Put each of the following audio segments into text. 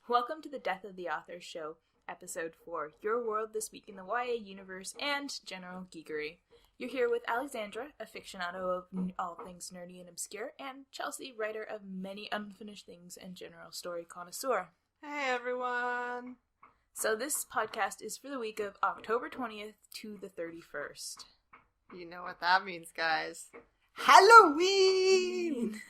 Welcome to the Death of the Author Show, Episode 4, Your World This Week in the YA Universe and General Geekery. You're here with Alexandra, a aficionado of all things nerdy and obscure, and Chelsea, writer of many unfinished things and general story connoisseur. Hey everyone! So this podcast is for the week of October 20th to the 31st. You know what that means, guys. Halloween!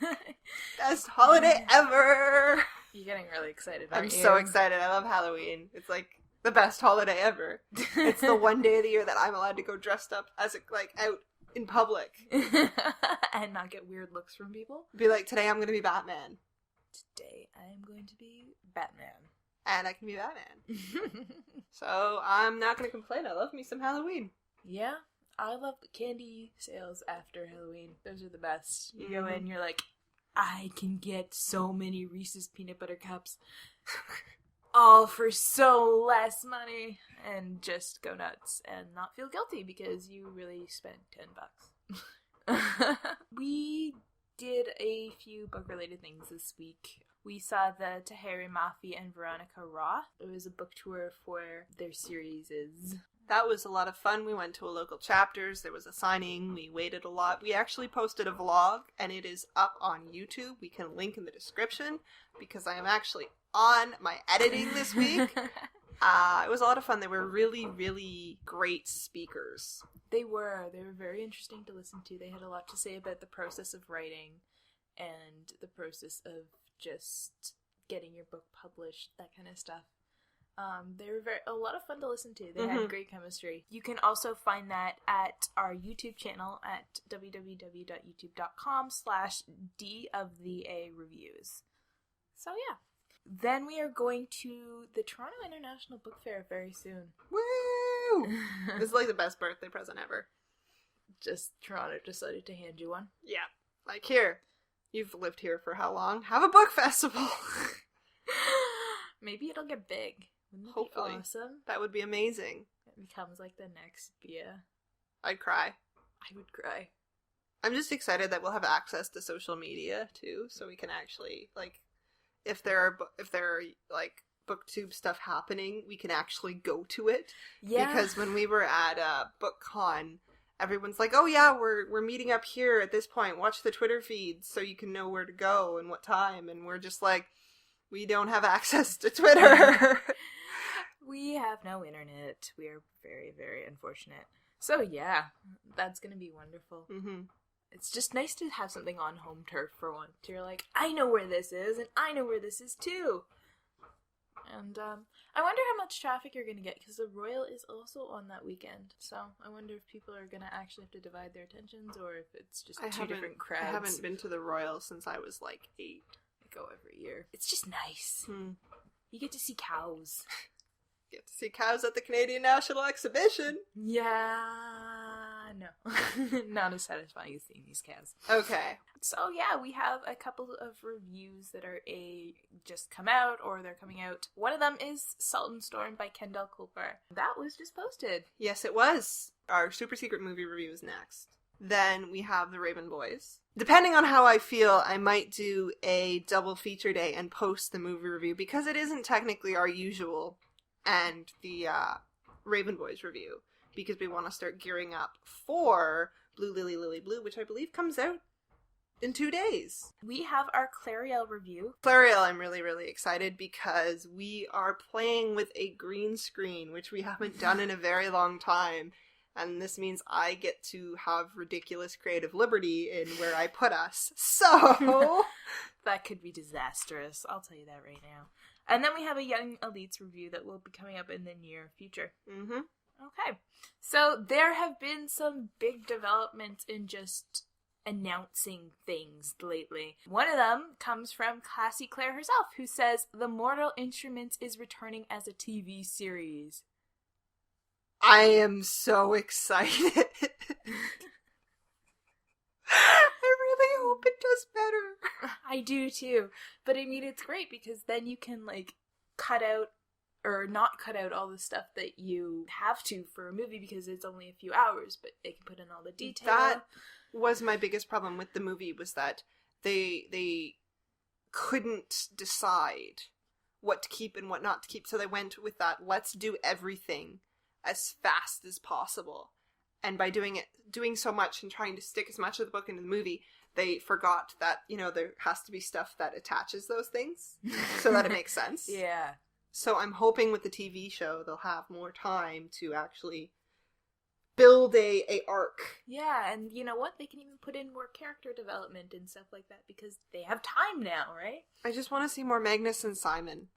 Best holiday ever! You're getting really excited, aren't you? I'm so excited. I love Halloween. It's like the best holiday ever. It's the one day of the year that I'm allowed to go dressed up as out in public. And not get weird looks from people. Be like, today I'm going to be Batman. Today I'm going to be Batman. And I can be Batman. So I'm not going to complain. I love me some Halloween. Yeah. I love the candy sales after Halloween. Those are the best. You go in, you're like, I can get so many Reese's peanut butter cups. All for so less money. And just go nuts and not feel guilty because you really spent $10. We did a few book-related things this week. We saw the Tahereh, Mafi, and Veronica Roth. It was a book tour for their series. That was a lot of fun. We went to a local chapters. There was a signing. We waited a lot. We actually posted a vlog, and it is up on YouTube. We can link in the description, because I am actually on my editing this week. It was a lot of fun. They were really, really great speakers. They were very interesting to listen to. They had a lot to say about the process of writing and the process of just getting your book published, that kind of stuff. They were a lot of fun to listen to. They had great chemistry. You can also find that at our YouTube channel at www.youtube.com/DoftheA-reviews. So yeah. Then we are going to the Toronto International Book Fair very soon. Woo! This is like the best birthday present ever. Just Toronto decided to hand you one. Yeah. Like, here. You've lived here for how long? Have a book festival! Maybe it'll get big. Wouldn't that Hopefully. be awesome? That would be amazing. It becomes like the next Bia. I'd cry. I would cry. I'm just excited that we'll have access to social media, too, so we can actually, like, if there are booktube stuff happening, we can actually go to it. Yeah. Because when we were at BookCon, everyone's like, oh yeah, we're meeting up here at this point. Watch the Twitter feeds so you can know where to go and what time. And we're just like, we don't have access to Twitter. We have no internet. We are very, very unfortunate. So yeah, that's going to be wonderful. Mm-hmm. It's just nice to have something on home turf for once. You're like, I know where this is, and I know where this is too. And I wonder how much traffic you're going to get, because the Royal is also on that weekend. So I wonder if people are going to actually have to divide their attentions, or if it's just two different crowds. I haven't been to the Royal since I was like 8. I go every year. It's just nice. You get to see cows. Get to see cows at the Canadian National Exhibition. Yeah, no. Not as satisfying as seeing these cows. Okay. So yeah, we have a couple of reviews that are just come out or they're coming out. One of them is Salt and Storm by Kendall Culper. That was just posted. Yes, it was. Our super secret movie review is next. Then we have The Raven Boys. Depending on how I feel, I might do a double feature day and post the movie review, because it isn't technically our usual and the Raven Boys review, because we want to start gearing up for Blue Lily Lily Blue, which I believe comes out in 2 days. We have our Clariel review. Clariel, I'm really, really excited because we are playing with a green screen, which we haven't done in a very long time. And this means I get to have ridiculous creative liberty in where I put us. So that could be disastrous. I'll tell you that right now. And then we have a Young Elites review that will be coming up in the near future. Mm-hmm. Okay. So there have been some big developments in just announcing things lately. One of them comes from Classy Claire herself, who says The Mortal Instruments is returning as a TV series. I am so excited. I really hope it does better. I do too. But I mean, it's great because then you can like cut out or not cut out all the stuff that you have to for a movie because it's only a few hours, but they can put in all the detail. That was my biggest problem with the movie, was that they couldn't decide what to keep and what not to keep. So they went with that, let's do everything as fast as possible. And by doing so much and trying to stick as much of the book into the movie, they forgot that, there has to be stuff that attaches those things so that it makes sense. Yeah. So I'm hoping with the TV show they'll have more time to actually build a arc. Yeah, and you know what? They can even put in more character development and stuff like that because they have time now, right? I just want to see more Magnus and Simon.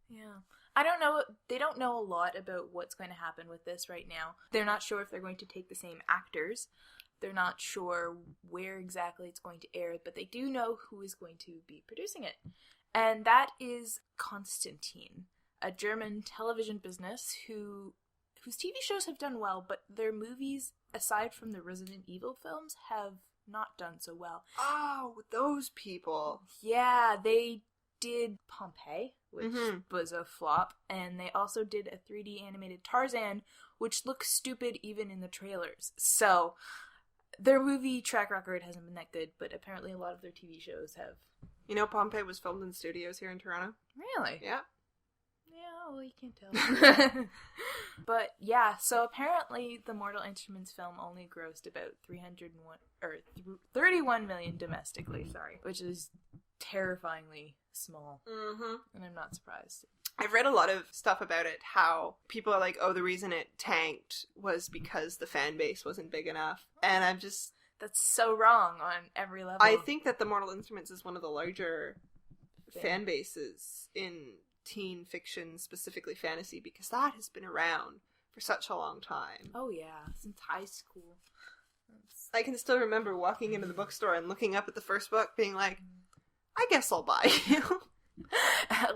Yeah. I don't know. They don't know a lot about what's going to happen with this right now. They're not sure if they're going to take the same actors. They're not sure where exactly it's going to air, but they do know who is going to be producing it. And that is Constantine, a German television business whose TV shows have done well, but their movies, aside from the Resident Evil films, have not done so well. Oh, those people. Yeah, they did Pompeii, which was a flop, and they also did a 3D animated Tarzan, which looks stupid even in the trailers. So, their movie track record hasn't been that good, but apparently a lot of their TV shows have. Pompeii was filmed in studios here in Toronto. Really? Yeah. Yeah, well, you can't tell. But yeah, so apparently the Mortal Instruments film only grossed about 31 million domestically, which is terrifyingly small. And I'm not surprised. I've read a lot of stuff about it, how people are like, oh, the reason it tanked was because the fan base wasn't big enough. And I'm just... That's so wrong on every level. I think that the Mortal Instruments is one of the larger fan bases in teen fiction, specifically fantasy, because that has been around for such a long time. Oh yeah, since high school. I can still remember walking into the bookstore and looking up at the first book, being like, I guess I'll buy you.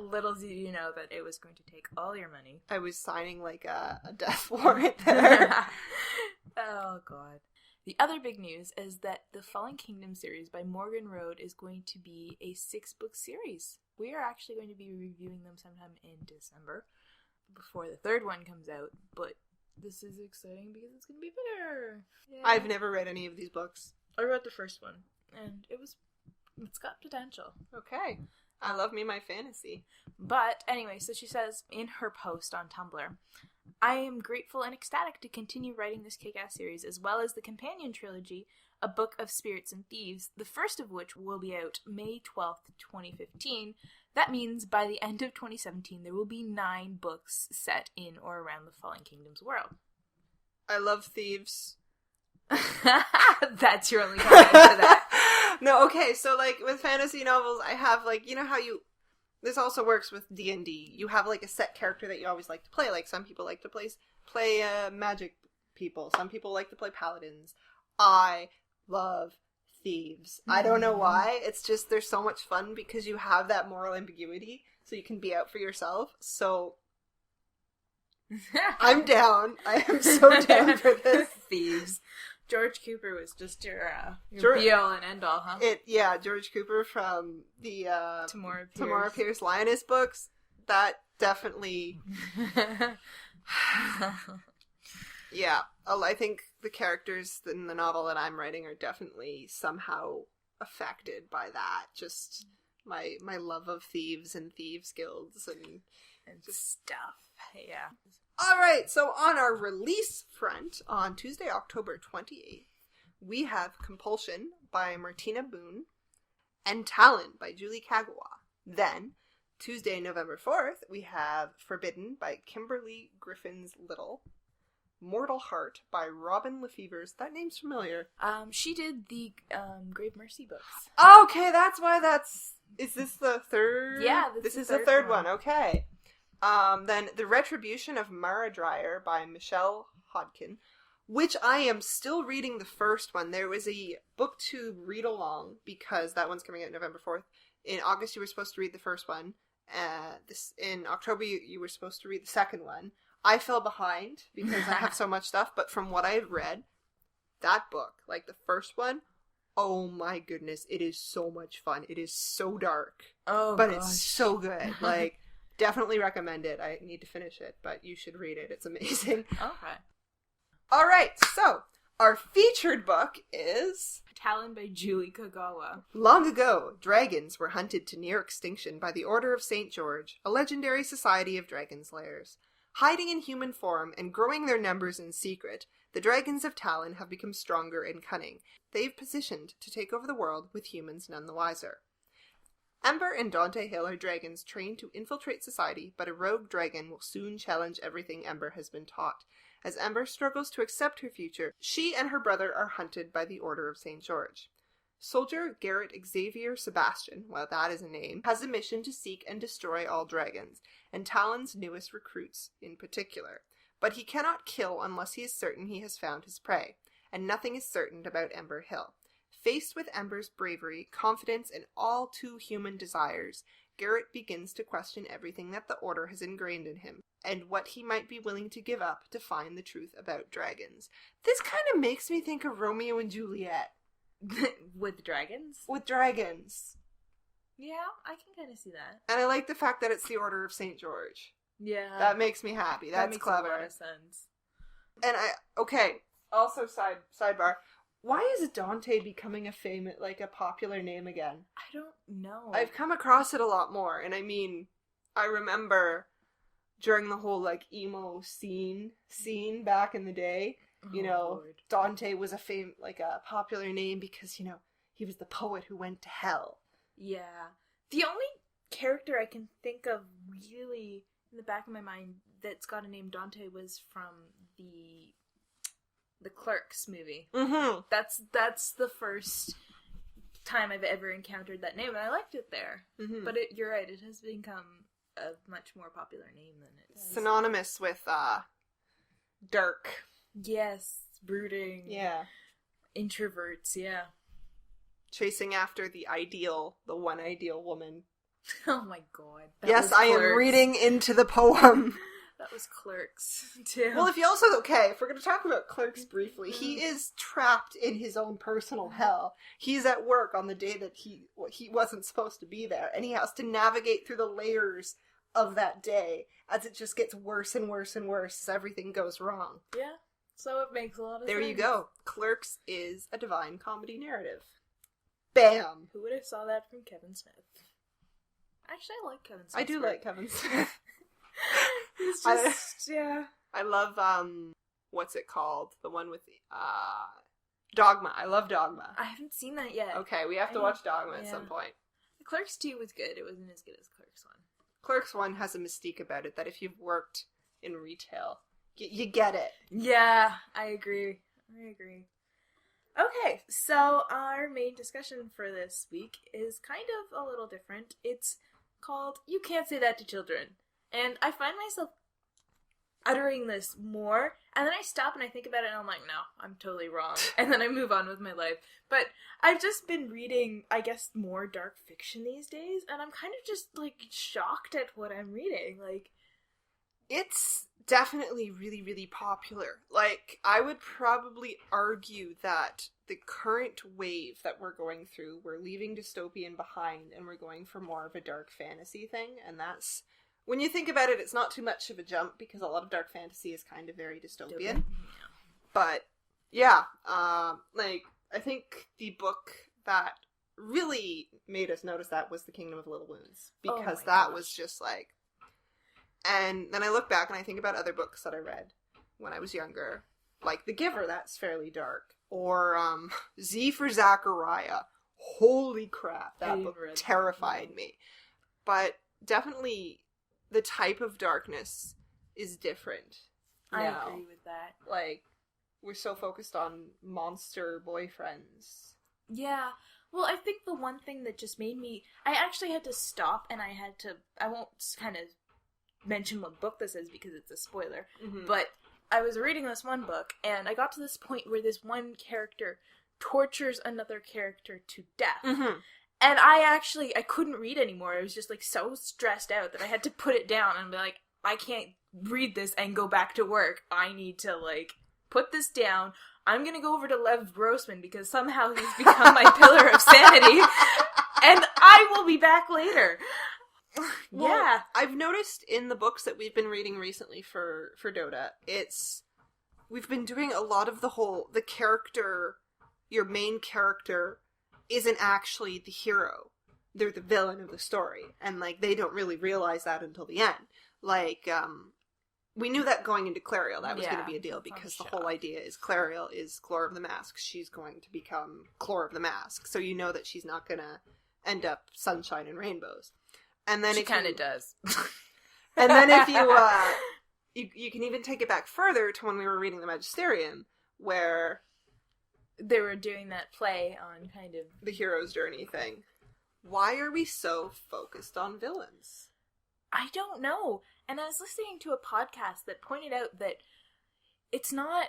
Little did you know that it was going to take all your money. I was signing like a death warrant there. Oh god. The other big news is that the Fallen Kingdom series by Morgan Road is going to be a 6-book series. We are actually going to be reviewing them sometime in December, before the third one comes out, but this is exciting because it's going to be better. Yeah. I've never read any of these books. I read the first one, and it's got potential. Okay. I love me my fantasy. But anyway, so she says in her post on Tumblr, I am grateful and ecstatic to continue writing this kick-ass series, as well as the companion trilogy, A Book of Spirits and Thieves, the first of which will be out May 12th, 2015. That means by the end of 2017, there will be 9 books set in or around the Fallen Kingdom's world. I love thieves. That's your only comment to that. No, okay, so like with fantasy novels, I have like, how this also works with D&D. You have like a set character that you always like to play. Like some people like to play magic people. Some people like to play paladins. I love thieves. I don't know why. It's just they're so much fun because you have that moral ambiguity, so you can be out for yourself. So I'm down. I am so down for this. Thieves. George Cooper was just your be-all and end-all, huh? George Cooper from the Tamora Pierce Lioness books. That definitely... Yeah. I think the characters in the novel that I'm writing are definitely somehow affected by that. Just my love of thieves and thieves guilds and just stuff. Yeah. Alright, so on our release front, on Tuesday, October 28th, we have Compulsion by Martina Boone and Talon by Julie Kagawa. Then, Tuesday, November 4th, we have Forbidden by Kimberly Griffins Little. Mortal Heart by Robin Lefevers. That name's familiar. She did the Grave Mercy books. Okay, that's why is this the third? Yeah, this is the third one. Okay. Then The Retribution of Mara Dreyer by Michelle Hodkin, which I am still reading the first one. There was a book to read along because that one's coming out November 4th. In August, you were supposed to read the first one. In October, you were supposed to read the second one. I fell behind because I have so much stuff, but from what I've read, that book, like the first one, oh my goodness, it is so much fun. It is so dark. Oh, but gosh. It's so good. Like, definitely recommend it. I need to finish it, but you should read it. It's amazing. Okay. Alright, so, Our featured book is Talon by Julie Kagawa. Long ago, dragons were hunted to near extinction by the Order of St. George, a legendary society of dragon slayers. Hiding in human form and growing their numbers in secret, the dragons of Talon have become stronger and cunning. They've positioned to take over the world with humans none the wiser. Ember and Dante Hill are dragons trained to infiltrate society, but a rogue dragon will soon challenge everything Ember has been taught. As Ember struggles to accept her future, she and her brother are hunted by the Order of St. George. Soldier Garrett Xavier Sebastian, while that is a name, has a mission to seek and destroy all dragons, and Talon's newest recruits in particular. But he cannot kill unless he is certain he has found his prey, and nothing is certain about Ember Hill. Faced with Ember's bravery, confidence, and all too human desires, Garrett begins to question everything that the Order has ingrained in him, and what he might be willing to give up to find the truth about dragons. This kind of makes me think of Romeo and Juliet. With dragons? With dragons. Yeah, I can kind of see that. And I like the fact that it's the Order of St. George. Yeah. That makes me happy. That's clever. That makes a lot of sense. And also sidebar, why is Dante becoming a popular name again? I don't know. I've come across it a lot more, and I mean, I remember during the whole, emo scene back in the day, Lord. Dante was a popular name because, he was the poet who went to hell. Yeah. The only character I can think of really in the back of my mind that's got a name Dante was from the Clerks movie. Mm-hmm. That's the first time I've ever encountered that name, and I liked it there. Mm-hmm. But you're right, it has become a much more popular name than it is. Synonymous with, dark. Yes, brooding. Yeah. Introverts, yeah. Chasing after the one ideal woman. Oh my god. Yes, I am reading into the poem. That was Clerks, too. Well, if we're going to talk about Clerks briefly, he is trapped in his own personal hell. He's at work on the day that he wasn't supposed to be there, and he has to navigate through the layers of that day as it just gets worse and worse and worse as everything goes wrong. Yeah, so it makes a lot of sense. There you go. Clerks is a divine comedy narrative. Bam! Who would have saw that from Kevin Smith? Actually, I like Kevin Smith. I do like Kevin Smith. He's just, yeah. I love, what's it called? The one with, Dogma. I love Dogma. I haven't seen that yet. Okay, we have to watch Dogma at some point. Clerks 2 was good. It wasn't as good as Clerks 1. Clerks 1 has a mystique about it that if you've worked in retail, you get it. Yeah, I agree. Okay, so our main discussion for this week is kind of a little different. It's called You Can't Say That to Children. And I find myself uttering this more, and then I stop and I think about it and I'm like, no, I'm totally wrong. And then I move on with my life. But I've just been reading, I guess, more dark fiction these days, and I'm kind of just, shocked at what I'm reading. It's definitely really, really popular. I would probably argue that the current wave that we're going through, we're leaving dystopian behind, and we're going for more of a dark fantasy thing, and that's... When you think about it, it's not too much of a jump, because a lot of dark fantasy is kind of very dystopian. Yeah. But, yeah, I think the book that really made us notice that was The Kingdom of Little Wounds, because was just and then I look back and I think about other books that I read when I was younger, like The Giver, that's fairly dark, or Z for Zachariah. Holy crap, that book terrified me. But definitely... the type of darkness is different now. I agree with that. We're so focused on monster boyfriends. Yeah. Well, I think the one thing that just made me... I actually had to stop, and I won't kind of mention what book this is because it's a spoiler, but I was reading this one book, and I got to this point where this one character tortures another character to death. Mm-hmm. And I couldn't read anymore. I was just, so stressed out that I had to put it down and be like, I can't read this and go back to work. I need to, put this down. I'm gonna go over to Lev Grossman because somehow he's become my pillar of sanity. And I will be back later. Well, yeah. I've noticed in the books that we've been reading recently for Dota, it's we've been doing a lot of the character, your main character isn't actually the hero. They're the villain of the story. And, like, they don't really realize that until the end. Like, we knew that going into Clariel, that was going to be a deal, because the whole idea is Clariel is Clore of the Mask. She's going to become Clore of the Mask. So you know that she's not going to end up sunshine and rainbows. And then she kind of does. And then if you can even take it back further to when we were reading the Magisterium, where they were doing that play on kind of the hero's journey thing. Why are we so focused on villains? I don't know. And I was listening to a podcast that pointed out that it's not,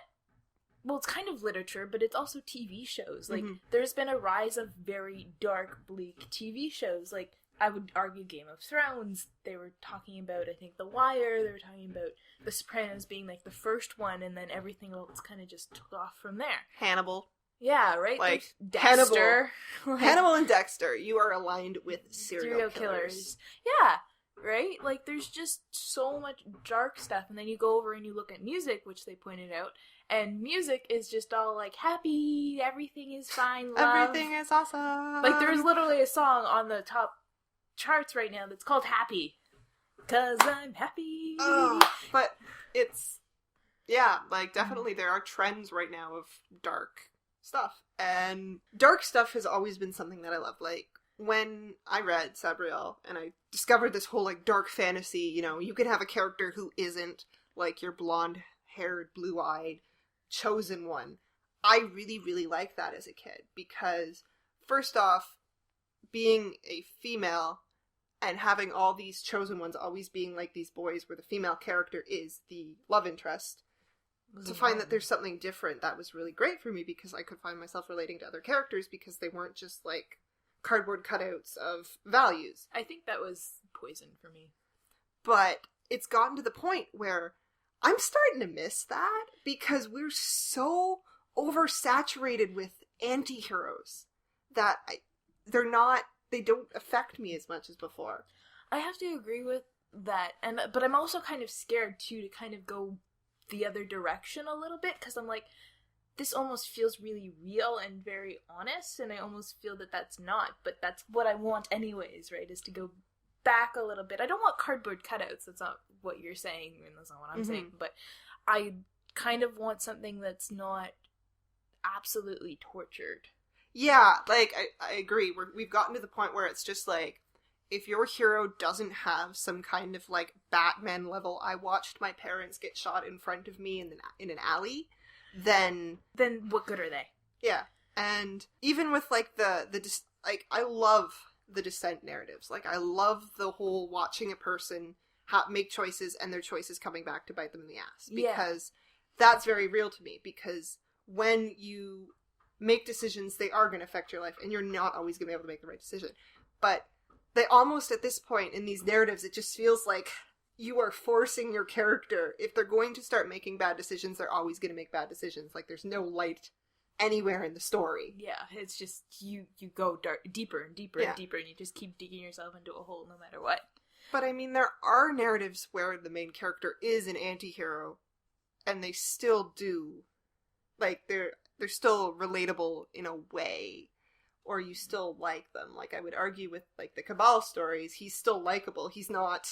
well, it's kind of literature, but it's also TV shows. Like, there's been a rise of very dark, bleak TV shows. Like, I would argue Game of Thrones. They were talking about, I think, The Wire. They were talking about The Sopranos being, like, the first one, and then everything else kind of just took off from there. Hannibal. Yeah, right? Like, Dexter. Hannibal and Dexter, you are aligned with serial killers. Yeah, right? Like, there's just so much dark stuff, and then you go over and you look at music, which they pointed out, and music is just all, like, happy, everything is fine, love. Everything is awesome. Like, there's literally a song on the top charts right now that's called Happy. 'Cause I'm happy. But it's, yeah, like, definitely there are trends right now of dark stuff. And dark stuff has always been something that I love. Like, when I read Sabriel and I discovered this whole, like, dark fantasy, you know, you can have a character who isn't, like, your blonde-haired, blue-eyed, chosen one. I really, really liked that as a kid because, first off, being a female and having all these chosen ones always being like these boys where the female character is the love interest, to find that there's something different, that was really great for me because I could find myself relating to other characters because they weren't just, like, cardboard cutouts of values. I think that was poison for me. But it's gotten to the point where I'm starting to miss that because we're so oversaturated with anti-heroes that they don't affect me as much as before. I have to agree with that, but I'm also kind of scared, too, to kind of go the other direction a little bit, because I'm like, this almost feels really real and very honest, and I almost feel that that's not, but that's what I want anyways, right, is to go back a little bit. I don't want cardboard cutouts, that's not what you're saying, and that's not what I'm saying, but I kind of want something that's not absolutely tortured. Yeah, like, I agree. We've gotten to the point where it's just like, if your hero doesn't have some kind of, like, Batman level, I watched my parents get shot in front of me in an alley, then what good are they? Yeah. And even with, like, I love the Descent narratives. Like, I love the whole watching a person make choices and their choices coming back to bite them in the ass. Because that's very real to me. Because when you make decisions, they are going to affect your life, and you're not always going to be able to make the right decision. But they almost, at this point in these narratives, it just feels like you are forcing your character. If they're going to start making bad decisions, they're always going to make bad decisions. Like, there's no light anywhere in the story. Yeah, it's just, you go deeper and deeper and deeper, and you just keep digging yourself into a hole no matter what. But, I mean, there are narratives where the main character is an anti-hero, and they still do. Like, they're still relatable in a way, or you still like them. Like, I would argue with, like, the Cabal stories, he's still likable. He's not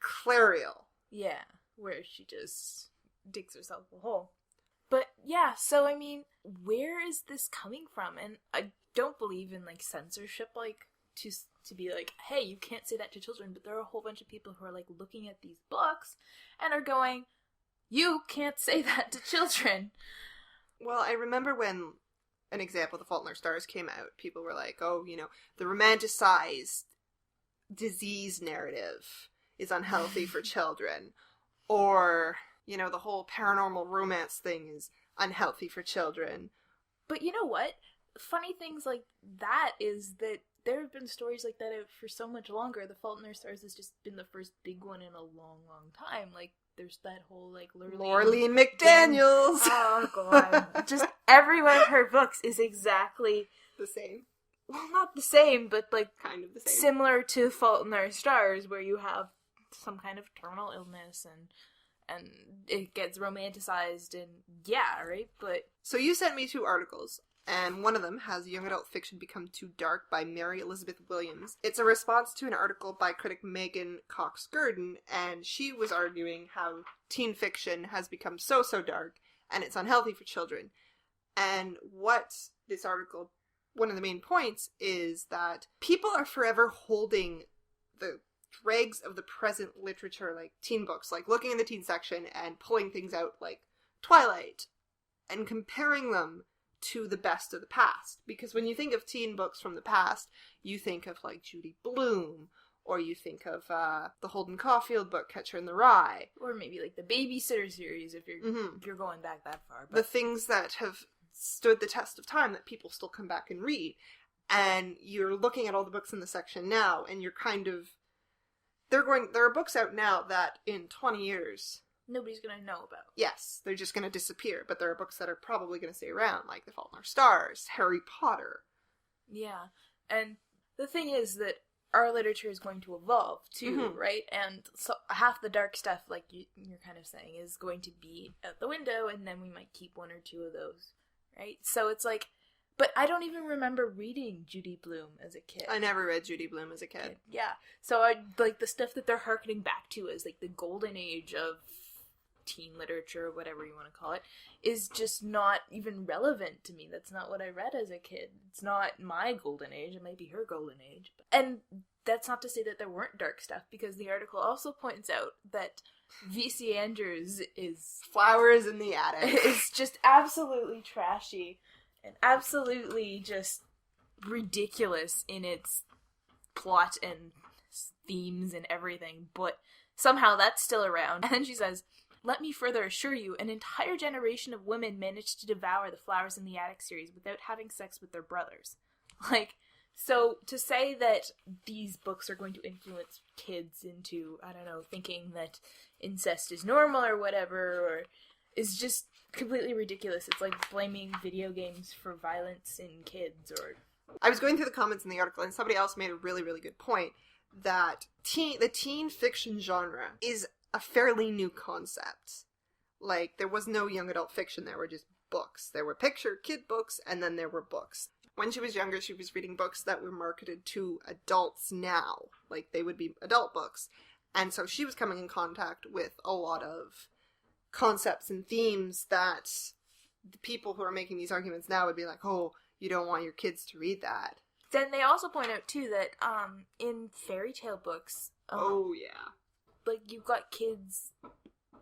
Clariel. Yeah, where she just digs herself a hole. But, yeah, so, I mean, where is this coming from? And I don't believe in, like, censorship, like, to be like, hey, you can't say that to children, but there are a whole bunch of people who are, like, looking at these books and are going, you can't say that to children. Well, I remember when an example, The Fault in Our Stars, came out, people were like, oh, you know, the romanticized disease narrative is unhealthy for children. Or, you know, the whole paranormal romance thing is unhealthy for children. But you know what? Funny things like that is that there have been stories like that out for so much longer. The Fault in Our Stars has just been the first big one in a long, long time. Like, there's that whole, like, Lorleen McDaniels! Oh, God. Just every one of her books is exactly the same. Well, not the same, but, like, kind of the same. Similar to Fault in Our Stars, where you have some kind of terminal illness and it gets romanticized, and yeah, right? But So you sent me 2 articles, and one of them has Young Adult Fiction Become Too Dark by Mary Elizabeth Williams. It's a response to an article by critic Megan Cox-Gurdon, and she was arguing how teen fiction has become so dark, and it's unhealthy for children. And what this article, one of the main points, is that people are forever holding the dregs of the present literature, like teen books, like looking in the teen section and pulling things out like Twilight, and comparing them to the best of the past. Because when you think of teen books from the past, you think of like Judy Blume, or you think of the Holden Caulfield book, Catcher in the Rye. or maybe like the Babysitter series if you're going back that far. But The things that have stood the test of time that people still come back and read. And you're looking at all the books in the section now, and you're kind of... there are books out now that in 20 years... nobody's gonna know about. yes, they're just going to disappear, but there are books that are probably going to stay around, like The Fault in Our Stars, Harry Potter. Yeah, and the thing is that our literature is going to evolve too, right? And so half the dark stuff, like you're kind of saying, is going to be out the window, and then we might keep 1 or 2 of those, right? So it's like, but I don't even remember reading Judy Blume as a kid. I never read Judy Blume as a kid. Yeah, so I like the stuff that they're harkening back to as like the golden age of teen literature, whatever you want to call it, is just not even relevant to me. That's not what I read as a kid. It's not my golden age. It might be her golden age. And that's not to say that there weren't dark stuff, because the article also points out that V.C. Andrews is Flowers in the Attic. is just absolutely trashy and absolutely just ridiculous in its plot and themes and everything, but somehow that's still around. And then she says, "Let me further assure you, an entire generation of women managed to devour the Flowers in the Attic series without having sex with their brothers." Like, so to say that these books are going to influence kids into, I don't know, thinking that incest is normal or whatever, or is just completely ridiculous. It's like blaming video games for violence in kids, or... I was going through the comments in the article, and somebody else made a really, really good point, that the teen fiction genre is a fairly new concept. Like, there was no young adult fiction, there were just books. There were picture kid books, and then there were books. When she was younger, she was reading books that were marketed to adults now. Like, they would be adult books. And so she was coming in contact with a lot of concepts and themes that the people who are making these arguments now would be like, oh, you don't want your kids to read that. Then they also point out, too, that in fairy tale books... oh, yeah. Like, you've got kids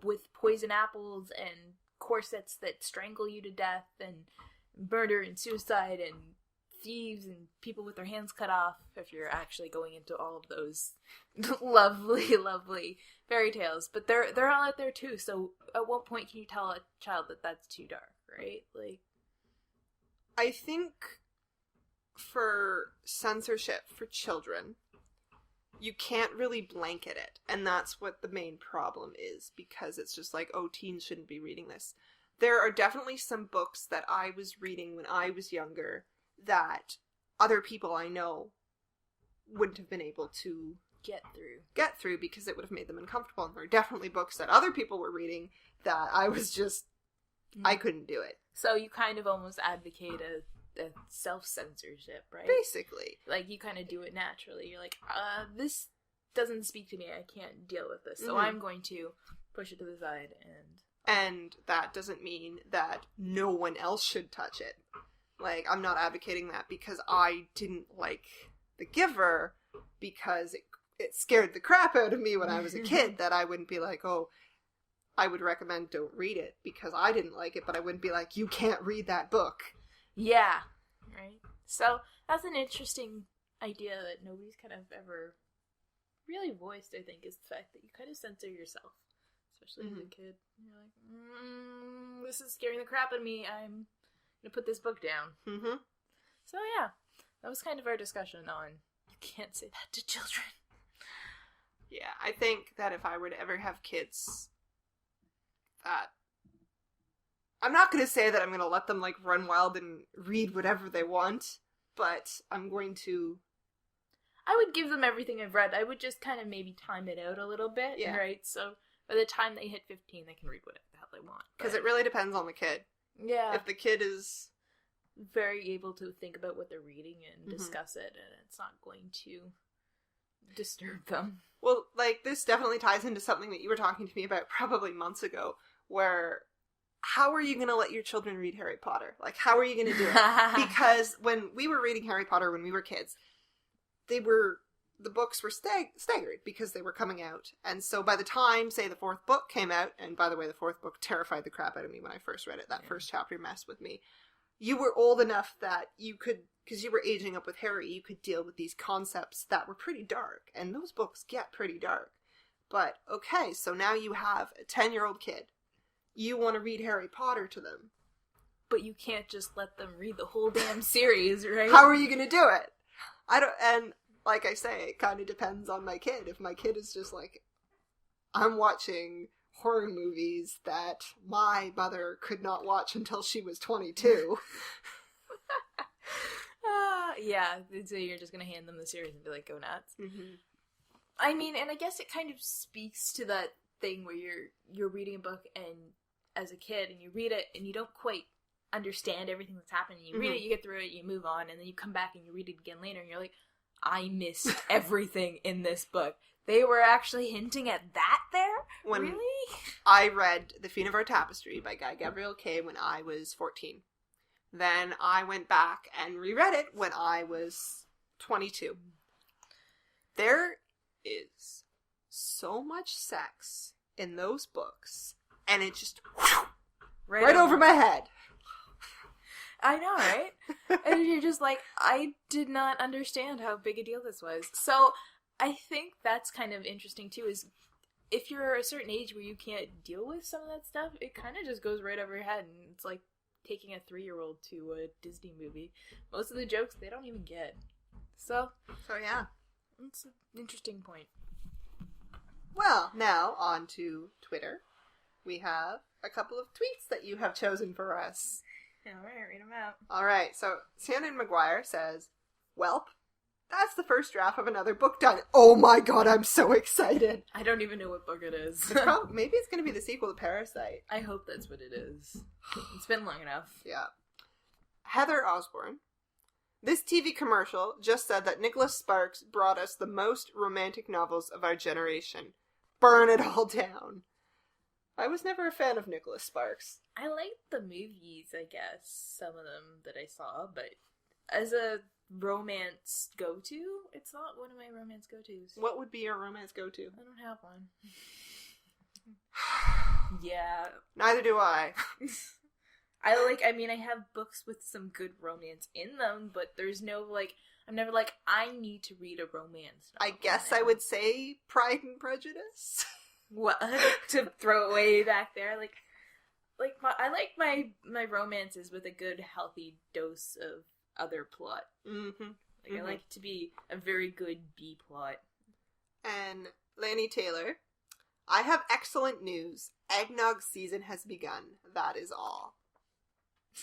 with poison apples and corsets that strangle you to death, and murder and suicide and thieves and people with their hands cut off, if you're actually going into all of those lovely, lovely fairy tales. But they're all out there, too, so at what point can you tell a child that that's too dark, right? Like, I think for censorship for children, you can't really blanket it, and that's what the main problem is, because it's just like, oh, teens shouldn't be reading this. There are definitely some books that I was reading when I was younger that other people I know wouldn't have been able to get through because it would have made them uncomfortable. And there are definitely books that other people were reading that I was just, I couldn't do it. So you kind of almost advocate a self-censorship, right? Basically. Like, you kind of do it naturally. You're like, this doesn't speak to me. I can't deal with this. So I'm going to push it to the side. And that doesn't mean that no one else should touch it. Like, I'm not advocating that because I didn't like The Giver, because it scared the crap out of me when I was a kid, that I wouldn't be like, oh, I would recommend don't read it because I didn't like it, but I wouldn't be like, you can't read that book. Yeah, right. So that's an interesting idea that nobody's kind of ever really voiced, I think, is the fact that you kind of censor yourself, especially as a kid. You're like, this is scaring the crap out of me. I'm going to put this book down. So yeah, that was kind of our discussion on you can't say that to children. Yeah, I think that if I were to ever have kids, that I'm not going to say that I'm going to let them, like, run wild and read whatever they want, but I'm going to... I would give them everything I've read. I would just kind of maybe time it out a little bit, right? So by the time they hit 15, they can read whatever the hell they want. Because it really depends on the kid. Yeah. If the kid is very able to think about what they're reading and discuss it, and it's not going to disturb them. Well, like, this definitely ties into something that you were talking to me about probably months ago, where how are you going to let your children read Harry Potter? Like, how are you going to do it? Because when we were reading Harry Potter when we were kids, the books were staggered because they were coming out. And so by the time, say, the fourth book came out, and by the way, the fourth book terrified the crap out of me when I first read it. That first chapter messed with me. You were old enough that you could, because you were aging up with Harry, you could deal with these concepts that were pretty dark. And those books get pretty dark. But, okay, so now you have a 10-year-old kid. You want to read Harry Potter to them. But you can't just let them read the whole damn series, right? How are you going to do it? And like I say, it kind of depends on my kid. If my kid is just like, I'm watching horror movies that my mother could not watch until she was 22. Yeah, so you're just going to hand them the series and be like, go nuts. Mm-hmm. I mean, and I guess it kind of speaks to that thing where you're reading a book and as a kid and you read it and you don't quite understand everything that's happening. You read it, you get through it, you move on, and then you come back and you read it again later and you're like, I missed everything in this book. They were actually hinting at that there? Really? I read The Fiend of Our Tapestry by Guy Gabriel Kay when I was 14. Then I went back and reread it when I was 22. There is so much sex in those books, and it just right over my head. I know, right? And you're just like, I did not understand how big a deal this was. So I think that's kind of interesting too, is if you're a certain age where you can't deal with some of that stuff, it kind of just goes right over your head, and it's like taking a 3-year-old to a Disney movie. Most of the jokes they don't even get. So yeah. It's an interesting point. Well, now on to Twitter. We have a couple of tweets that you have chosen for us. Alright, read them out. Alright, so Shannon McGuire says, Welp, that's the first draft of another book done. Oh my god, I'm so excited. I don't even know what book it is. Maybe it's going to be the sequel to Parasite. I hope that's what it is. It's been long enough. Yeah. Heather Osborne. This TV commercial just said that Nicholas Sparks brought us the most romantic novels of our generation. Burn it all down. I was never a fan of Nicholas Sparks. I liked the movies, I guess, some of them that I saw, but as a romance go-to, it's not one of my romance go-tos. What would be your romance go-to? I don't have one. Yeah. Neither do I. I have books with some good romance in them, but there's no, I'm never I need to read a romance novel. I guess I would say Pride and Prejudice. What? To throw away back there? I like my romances with a good, healthy dose of other plot. Mm-hmm. I like it to be a very good B-plot. And Lanny Taylor, I have excellent news. Eggnog season has begun. That is all.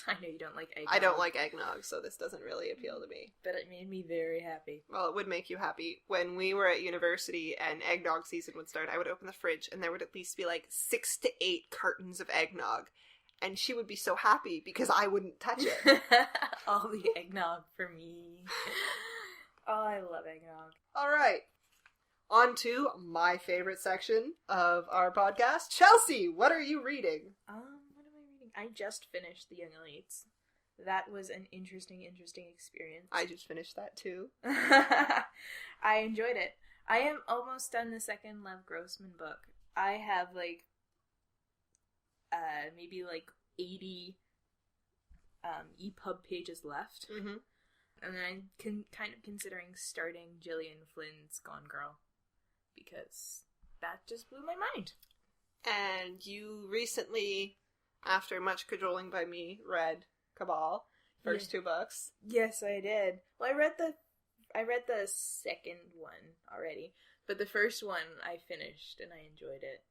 I know you don't like eggnog. I don't like eggnog, so this doesn't really appeal to me. But it made me very happy. Well, it would make you happy. When we were at university and eggnog season would start, I would open the fridge and there would at least be 6 to 8 cartons of eggnog. And she would be so happy because I wouldn't touch it. All the eggnog for me. Oh, I love eggnog. Alright. On to my favorite section of our podcast. Chelsea, what are you reading? What am I reading? I just finished The Young Elites. That was an interesting experience. I just finished that too. I enjoyed it. I am almost done the second Lev Grossman book. I have maybe 80 EPUB pages left. Mm-hmm. And I'm kind of considering starting Gillian Flynn's Gone Girl, because that just blew my mind. And you recently, after much cajoling by me, read Cabal, first 2 books. Yes, I did. Well, I read the second one already, but the first one I finished and I enjoyed it.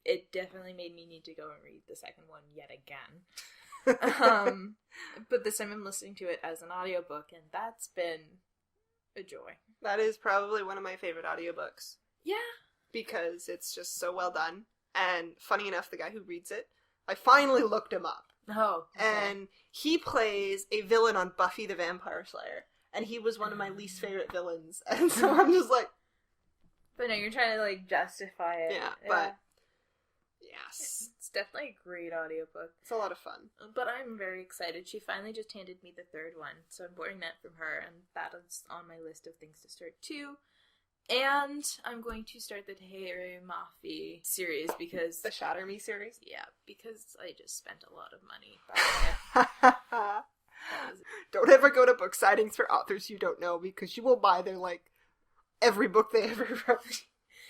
It definitely made me need to go and read the second one yet again. But this time I'm listening to it as an audiobook, and that's been a joy. That is probably one of my favorite audiobooks. Yeah. because it's just so well done. And funny enough, the guy who reads it, I finally looked him up. Oh. Okay. And he plays a villain on Buffy the Vampire Slayer. And he was one of my least favorite villains. And so I'm just like... But no, you're trying to, like, justify it. Yeah, but... Yes. It's definitely a great audiobook. It's a lot of fun. But I'm very excited. She finally just handed me the third one, so I'm ordering that from her, and that is on my list of things to start too. And I'm going to start the Tahereh Mafi series because... The Shatter Me series? Yeah, because I just spent a lot of money buying it. Don't ever go to book signings for authors you don't know, because you will buy their, like, every book they ever wrote.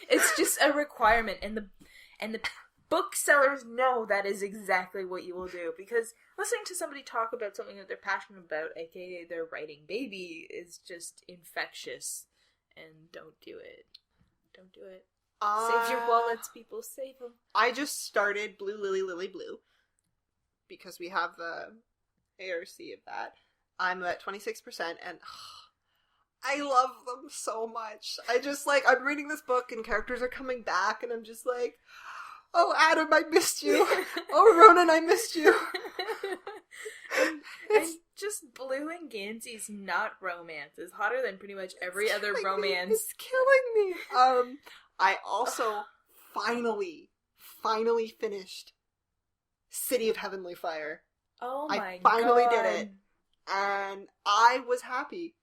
It's just a requirement, and the booksellers know that is exactly what you will do, because listening to somebody talk about something that they're passionate about, aka their writing baby, is just infectious. And don't do it. Don't do it. Save your wallets, people. Save them. I just started Blue Lily Lily Blue, because we have the ARC of that. I'm at 26%, and I love them so much. I'm reading this book, and characters are coming back, and I'm just like... Oh, Adam, I missed you. Oh, Ronan, I missed you. and just Blue and Gansey's not romance is hotter than pretty much every other romance. It's killing me. I also finally finished City of Heavenly Fire. Oh my god. I finally did it. And I was happy.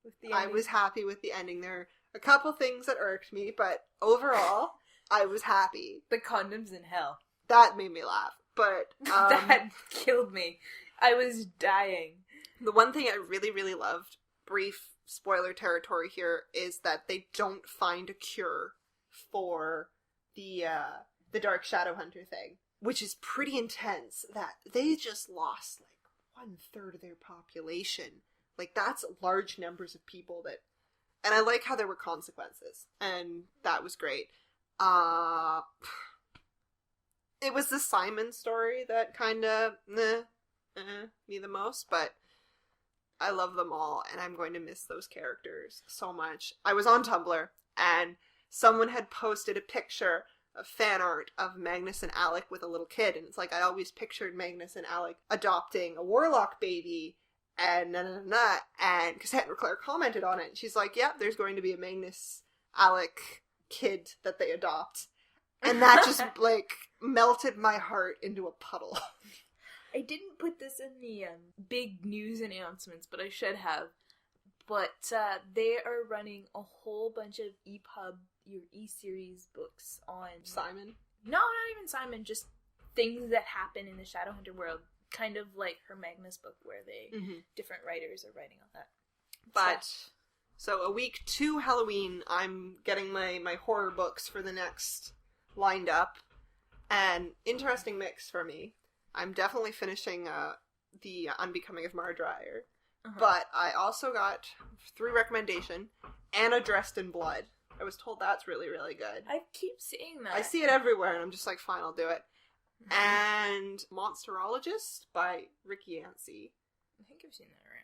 With the ending. I was happy with the ending. There are a couple things that irked me, but overall... I was happy. The condoms in hell. That made me laugh. But, that killed me. I was dying. The one thing I really, really loved, brief spoiler territory here, is that they don't find a cure for the Dark Shadowhunter thing. Which is pretty intense, that they just lost, like, 1/3 of their population. Like, that's large numbers of people that... And I like how there were consequences. And that was great. It was the Simon story that kind of me the most, but I love them all, and I'm going to miss those characters so much. I was on Tumblr, and someone had posted a picture of fan art of Magnus and Alec with a little kid, and it's like, I always pictured Magnus and Alec adopting a warlock baby, and and Cassandra Clare commented on it, and she's like, yep, there's going to be a Magnus Alec kid that they adopt, and that just like melted my heart into a puddle. I didn't put this in the big news announcements, but I should have. But they are running a whole bunch of EPUB, your E-series books on Simon. No, not even Simon. Just things that happen in the Shadowhunter world, kind of like her Magnus book, where they different writers are writing on that. But. So a week to Halloween, I'm getting my horror books for the next lined up. And interesting mix for me. I'm definitely finishing the Unbecoming of Mardryer. But I also got, through recommendation, Anna Dressed in Blood. I was told that's really, really good. I keep seeing that. I see it everywhere, and I'm just like, fine, I'll do it. And Monsterologist by Ricky Yancey. I think I've seen that around.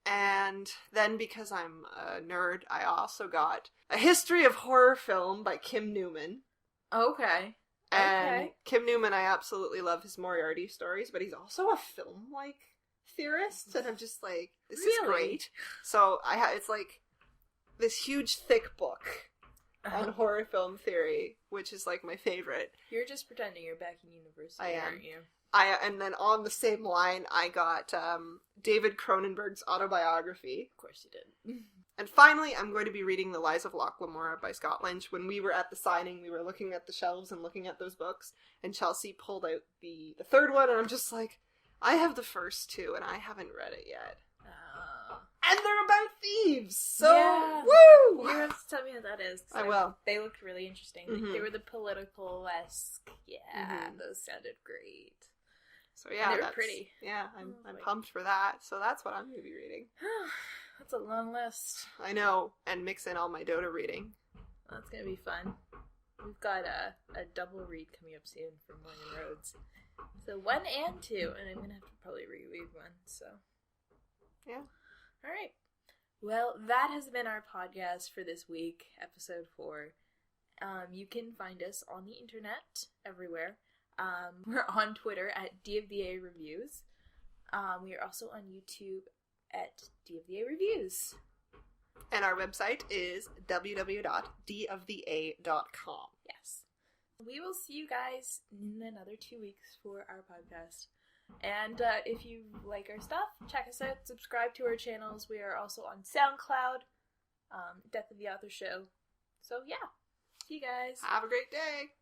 And then, because I'm a nerd, I also got A History of Horror Film by Kim Newman. Okay. And Kim Newman, I absolutely love his Moriarty stories, but he's also a film, theorist, and I'm just like, this is great. So, it's like this huge, thick book on horror film theory, which is, like, my favorite. You're just pretending you're back in university, aren't you? And then on the same line, I got David Cronenberg's autobiography. Of course you did. And finally, I'm going to be reading The Lies of Locke Lamora by Scott Lynch. When we were at the signing, we were looking at the shelves and looking at those books, and Chelsea pulled out the third one, and I'm just like, I have the first two, and I haven't read it yet. And they're about thieves! So, yeah. Woo! You have to tell me what that is. I will. They looked really interesting. They were the political-esque. Yeah, those sounded great. So yeah, and they were pretty. Yeah, I'm pumped for that. So that's what I'm going to be reading. That's a long list. I know, and mix in all my Dota reading. That's going to be fun. We've got a double read coming up soon for Morgan Roads. So 1 and 2, and I'm going to have to probably reread one, so. Yeah. All right. Well, that has been our podcast for this week, episode 4. You can find us on the internet everywhere. We're on Twitter at D of the A Reviews. We are also on YouTube at D of the A Reviews. And our website is www.dofthea.com. Yes. We will see you guys in another 2 weeks for our podcast. And if you like our stuff, check us out, subscribe to our channels. We are also on SoundCloud, Death of the Author Show. So yeah, see you guys. Have a great day.